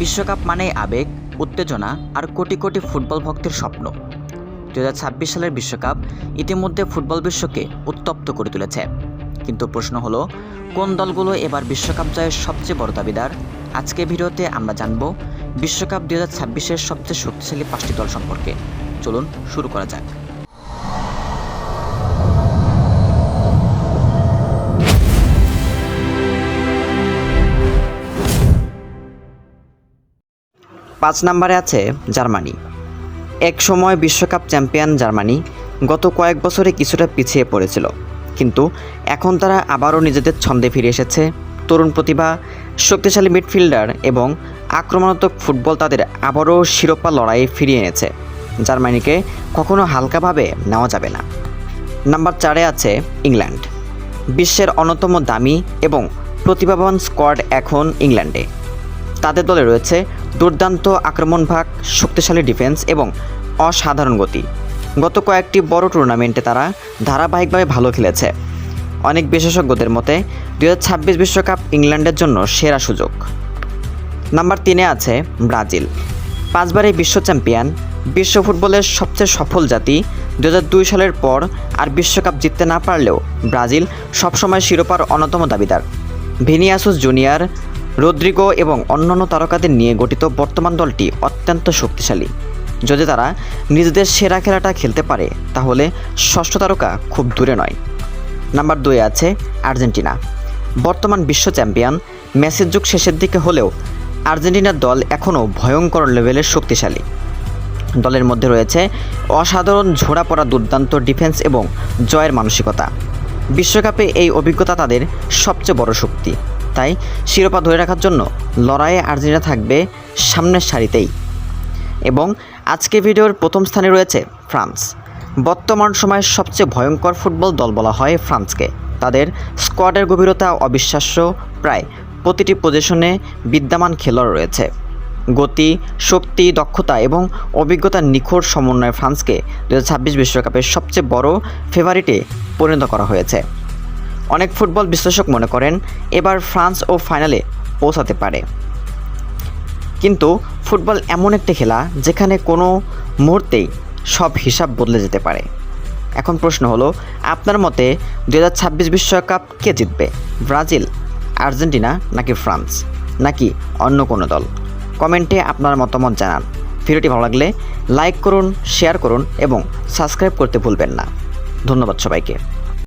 বিশ্বকাপ মানেই আবেগ, উত্তেজনা আর কোটি কোটি ফুটবল ভক্তের স্বপ্ন। 2026 সালের বিশ্বকাপ ইতিমধ্যে ফুটবল বিশ্বকে উত্তপ্ত করে তুলেছে। কিন্তু প্রশ্ন হলো, কোন দলগুলো এবার বিশ্বকাপ জয়ের সবচেয়ে বড় দাবিদার? আজকে ভিডিওতে আমরা জানব বিশ্বকাপ 2026-এর সবচেয়ে শক্তিশালী 5টি দল সম্পর্কে। চলুন শুরু করা যাক। পাঁচ নম্বরে আছে জার্মানি। এক সময় বিশ্বকাপ চ্যাম্পিয়ন জার্মানি গত কয়েক বছরে কিছুটা পিছিয়ে পড়েছিল, কিন্তু এখন তারা আবারও নিজেদের ছন্দে ফিরে এসেছে। তরুণ প্রতিভা, শক্তিশালী মিডফিল্ডার এবং আক্রমণাত্মক ফুটবল তাদের আবারও শিরোপা লড়াইয়ে ফিরিয়ে এনেছে। জার্মানিকে কখনো হালকাভাবে নেওয়া যাবে না। নাম্বার 4-এ আছে ইংল্যান্ড। বিশ্বের অন্যতম দামি এবং প্রতিভাবান স্কোয়াড এখন ইংল্যান্ডে। তাদের দলে রয়েছে দুর্দান্ত আক্রমণভাগ, শক্তিশালী ডিফেন্স এবং অসাধারণ গতি। গত কয়েকটি বড় টুর্নামেন্টে তারা ধারাবাহিকভাবে ভালো খেলেছে। অনেক বিশেষজ্ঞদের মতে 2026 বিশ্বকাপ ইংল্যান্ডের জন্য সেরা সুযোগ। নাম্বার 3-এ আছে ব্রাজিল। 5বারের বিশ্ব চ্যাম্পিয়ন, বিশ্ব ফুটবলের সবচেয়ে সফল জাতি। 2002 সালের পর আর বিশ্বকাপ জিততে না পারলেও ব্রাজিল সবসময় শিরোপার অন্যতম দাবিদার। ভিনিসিয়াস জুনিয়র, রদ্রিগো এবং অন্যান্য তারকাদের নিয়ে গঠিত বর্তমান দলটি অত্যন্ত শক্তিশালী। যদি তারা নিজেদের সেরা খেলাটা খেলতে পারে তাহলে ষষ্ঠ তারকা খুব দূরে নয়। নাম্বার 2-এ আছে আর্জেন্টিনা। বর্তমান বিশ্ব চ্যাম্পিয়ন, মেসির যুগ শেষের দিকে হলেও আর্জেন্টিনার দল এখনও ভয়ঙ্কর লেভেলের শক্তিশালী। দলের মধ্যে রয়েছে অসাধারণ ঝোড়া পড়া দুর্দান্ত ডিফেন্স এবং জয়ের মানসিকতা। বিশ্বকাপে এই অভিজ্ঞতা তাদের সবচেয়ে বড় শক্তি। তাই শিরোপা ধরে রাখার জন্য লড়াইয়ে আর্জেন্টিনা থাকবে সামনের সারিতেই। এবং আজকে ভিডিওর প্রথম স্থানে রয়েছে ফ্রান্স। বর্তমান সময়ের সবচেয়ে ভয়ঙ্কর ফুটবল দল বলা হয় ফ্রান্সকে। তাদের স্কোয়াডের গভীরতা অবিশ্বাস্য। প্রায় প্রতিটি পজিশনে বিদ্যমান খেলোয়াড় রয়েছে। গতি, শক্তি, দক্ষতা এবং অভিজ্ঞতার নিখুঁত সমন্বয়ে ফ্রান্সকে 2026 বিশ্বকাপের সবচেয়ে বড় ফেভারিটে পরিণত করা হয়েছে। অনেক ফুটবল বিশ্লেষক মনে করেন এবার ফ্রান্স ফাইনালে পৌঁছাতে পারে। কিন্তু ফুটবল এমন একটি খেলা যেখানে কোনো মুহূর্তেই সব হিসাব বদলে যেতে পারে। এখন প্রশ্ন হলো, আপনার মতে 2026 বিশ্বকাপ কে জিতবে? ব্রাজিল, আর্জেন্টিনা নাকি ফ্রান্স, নাকি অন্য কোনো দল? কমেন্টে আপনার মতামত জানান। ভিডিওটি ভালো লাগলে লাইক করুন, শেয়ার করুন এবং সাবস্ক্রাইব করতে ভুলবেন না। ধন্যবাদ সবাইকে।